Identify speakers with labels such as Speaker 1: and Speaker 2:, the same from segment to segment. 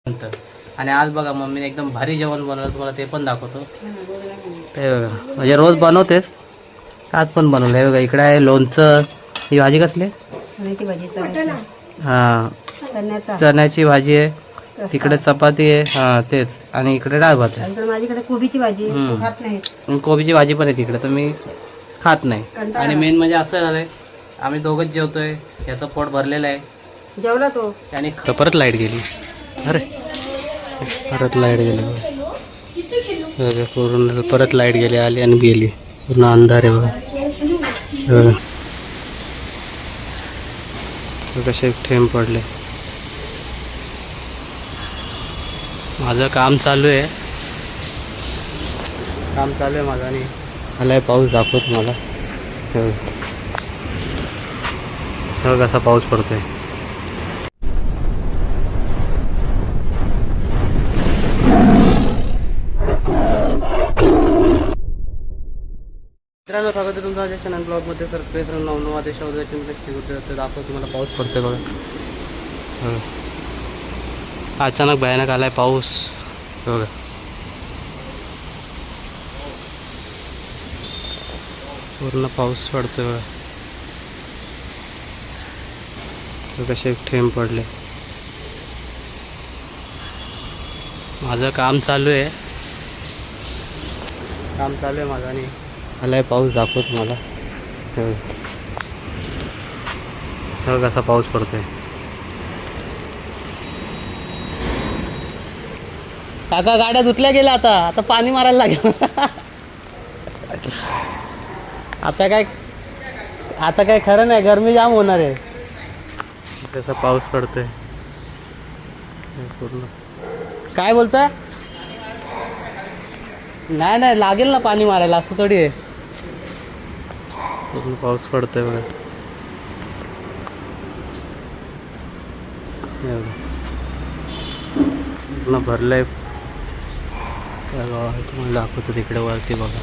Speaker 1: नंतर. आणि आज बघा मम्मीने एकदम भारी जेवण बनवलं, तुम्हाला ते पण दाखवतो. ते बघा, म्हणजे रोज बनवतेच, आज पण बनवलं आहे बघा. इकडे आहे लोणचं. ही भाजी कसली आहे? हां, चण्याची भाजी आहे. तिकडे चपाती आहे, हां तेच. आणि इकडे डाळ भात आहे.
Speaker 2: माझ्याकडे कोबीची भाजी आहे, तो खात नाही.
Speaker 1: कोबीची भाजी पण आहे तिकडे, तर मी खात नाही. आणि मेन म्हणजे असं झालंय, आम्ही दोघंच जेवतोय, याचं पोट भरलेलं आहे.
Speaker 2: जेवला तो
Speaker 1: आणि परत लाईट गेली. अरे परत लाईट गेली बघा. पूर्ण परत लाईट गेली, आली आणि गेली. पूर्ण अंधार आहे बघा. कसे थेंब पडले. माझं काम चालू आहे माझं. आणि आलाय पाऊस, दाखवतो मला. कसा पाऊस पडतोय. मित्रांनो, स्वागत आहे तुमचं माझ्या चॅनल ब्लॉगमध्ये. तर मित्रांनो, 9 देशामध्ये तर दाखवतो तुम्हाला पाऊस पडतोय बघा. अचानक भयानक आलाय पाऊस बघा. पूर्ण पाऊस पडतोय बघा. कसे थेंब पडले. माझं काम चालू आहे माझं. आणि आलाय पाऊस, दाखवतो मला. कसा पाऊस पडतोय. काका, गाड्या धुतल्या गेल्या, आता पाणी मारायला लागेल. आता काय खरं नाही, गरमी जाम होणार आहे. कसा पाऊस पडतोय पूर्ण. काय बोलताय? नाही लागेल ना पाणी मारायला, असं थोडी आहे. पूर्ण पाऊस पडतोय बघा. पूर्ण भरलंय. तुम्हाला दाखवतो तिकडे वरती बघा.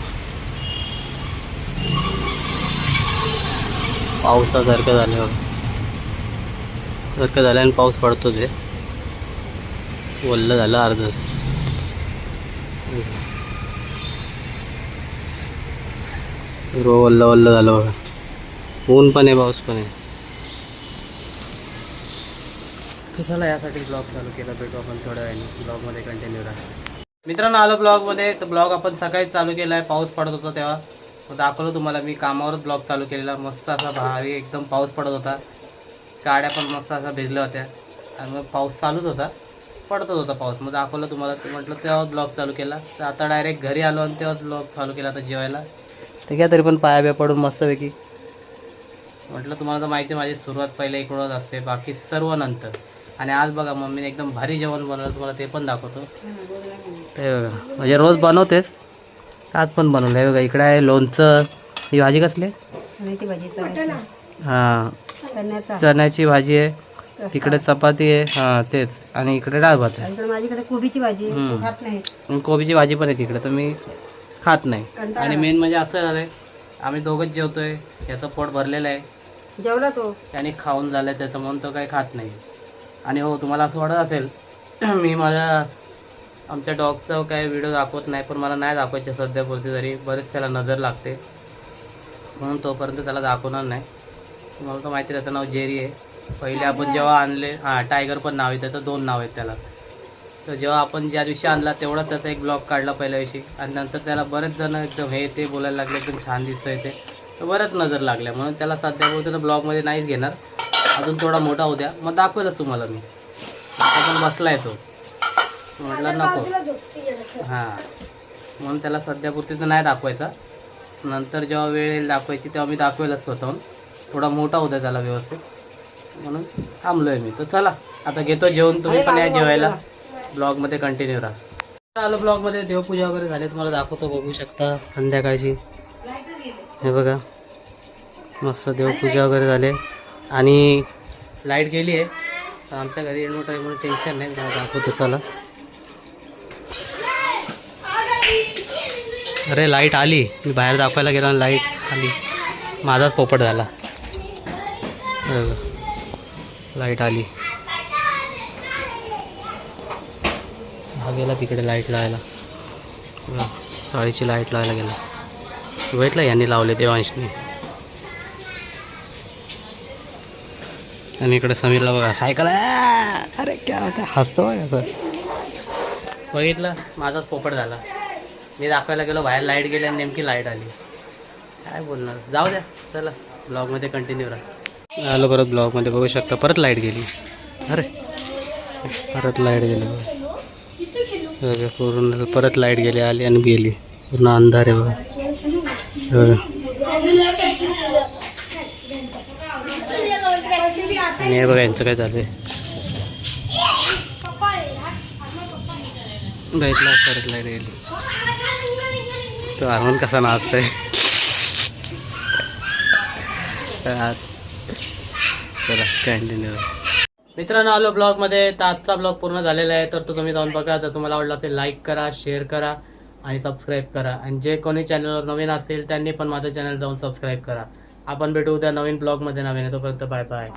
Speaker 1: पावसासारखं झालं बघा. आणि पाऊस पडतो, ते ओल्लं झालं अर्ध. ओल्लं झालं बघा. ऊन पण आहे, पाऊस पण आहे. तर चला, यासाठी ब्लॉग चालू केला. भेटू आपण थोड्या वेळाने ब्लॉगमध्ये, कंटिन्यू राहा. मित्रांनो, आलो ब्लॉगमध्ये. तर ब्लॉग आपण सकाळीच चालू केला आहे. पाऊस पडत होता तेव्हा दाखवलं तुम्हाला. मी कामावरच ब्लॉग चालू केलेला. मस्त असा भारी एकदम पाऊस पडत होता. गाड्या पण मस्त असा भिजल्या होत्या. आणि मग पाऊस चालूच होता, पडतच होता पाऊस. मग दाखवलं तुम्हाला. तर म्हटलं तेव्हा ब्लॉग चालू केला. तर आता डायरेक्ट घरी आलो आणि तेव्हाच ब्लॉग चालू केला आता जेवायला. तर घ्या तरी पण पाया बिया पडून मस्तपैकी. म्हटलं तुम्हाला तर माहिती आहे, माझी सुरुवात पहिले इकडूनच असते, बाकी सर्व नंतर. आणि आज बघा मम्मीने एकदम भारी जेवण बनवलं, तुम्हाला ते पण दाखवतो. ते बघा, म्हणजे रोज बनवतेच, आज पण बनवलं आहे बघा. इकडे आहे लोणचं. ही भाजी कसली आहे? हां, चण्याची भाजी आहे. तिकडे चपाती आहे, हां तेच. आणि इकडे डाळ भात आहे.
Speaker 2: माझ्याकडे कोबीची भाजी आहे, तो खात नाही.
Speaker 1: कोबीची भाजी पण आहे तिकडे, तर मी खात नाही. आणि मेन म्हणजे असं झालंय, आम्ही दोघंच जेवतोय, याचं पोट भरलेलं आहे.
Speaker 2: जेवला तो
Speaker 1: त्याने खाऊन झालं त्याचं, म्हणून तो काही खात नाही. आणि हो, तुम्हाला असं वाटत असेल मी आमच्या डॉगचा काय व्हिडिओ दाखवत नाही, पण मला नाही दाखवायचे सध्यापुरती, तरी बरेच त्याला नजर लागते, म्हणून तोपर्यंत त्याला दाखवणार नाही. तुम्हाला तर माहिती, त्याचं नाव जेरी आहे. पहिले आपण जेव्हा आणले, हां टायगर पण नाव आहे त्याचं, 2 नाव आहेत त्याला. तर जेव्हा आपण ज्या दिवशी आणला तेवढाच त्याचा एक ब्लॉग काढला पहिल्या दिवशी. आणि नंतर त्याला बरेच जण एकदम हे ते बोलायला लागले, एकदम छान दिसतंय ते. तर बरंच नजर लागल्या, म्हणून त्याला सध्यापुरती ब्लॉगमध्ये नाहीच घेणार. अजून थोडा मोठा होऊ द्या, मग दाखवेलच तुम्हाला मी. आता पण बसला आहे तो, म्हटलं नको. हां, म्हणून त्याला सध्यापुरती तर नाही दाखवायचा. नंतर जेव्हा वेळ येईल दाखवायची तेव्हा मी दाखवेलच स्वतःहून. थोडा मोठा होऊ द्या त्याला व्यवस्थित, म्हणून थांबलो आहे मी. तर चला, आता घेतो जेवण. तुम्ही पण या जेवायला, ब्लॉगमध्ये कंटिन्यू राहा. आलो ब्लॉगमध्ये. देवपूजा वगैरे झाली, तुम्हाला दाखवतो, बघू शकता. संध्याकाळची हे बघा, मस्त देवपूजा वगैरे झाले. आणि लाईट गेली आहे. आमच्या घरी इन्व्हर्टर आहे म्हणून टेन्शन नाही. दाखवतो चला. अरे लाईट आली, मी बाहेर दाखवायला गेलो आणि लाईट आली. माझाच पोपट झाला. लाईट आली. हा गेला तिकडे लाईट लावायला, बघा, साडीची लाईट लावायला गेला. बघितलं यांनी लावले ते अंशनी. आणि इकडे समीरला बघा सायकल. अरे क्या होता, हसतो बघा तो. बघितलं माझाच पोपट झाला. मी दाखवायला गेलो, बाहेर लाईट गेली आणि नेमकी लाईट आली. काय बोलणार, जाऊ द्या. चला ब्लॉगमध्ये कंटिन्यू राहा. आलो परत ब्लॉगमध्ये, बघू शकता परत लाईट गेली. अरे परत लाईट गेली बघा, पूर्ण परत लाईट गेली, आली आणि गेली. पूर्ण अंधार आहे बघा. आणि हे बघा यांचं काय चालू आहे. बघितलं परत लाईट गेली. तो आरमन कसा नाचतोय. चला कंटिन्यू. मित्रांनो आलो ब्लॉगमध्ये. तर आजचा ब्लॉग पूर्ण झालेला आहे, तर तो तुम्ही जाऊन बघा. तर तुम्हाला आवडला असेल लाईक करा, शेअर करा आणि सबस्क्राईब करा. आणि जे कोणी चॅनलवर नवीन असेल त्यांनी पण माझं चॅनल जाऊन सबस्क्राईब करा. आपण भेटू उद्या नवीन ब्लॉगमध्ये नवीन. तोपर्यंत बाय बाय.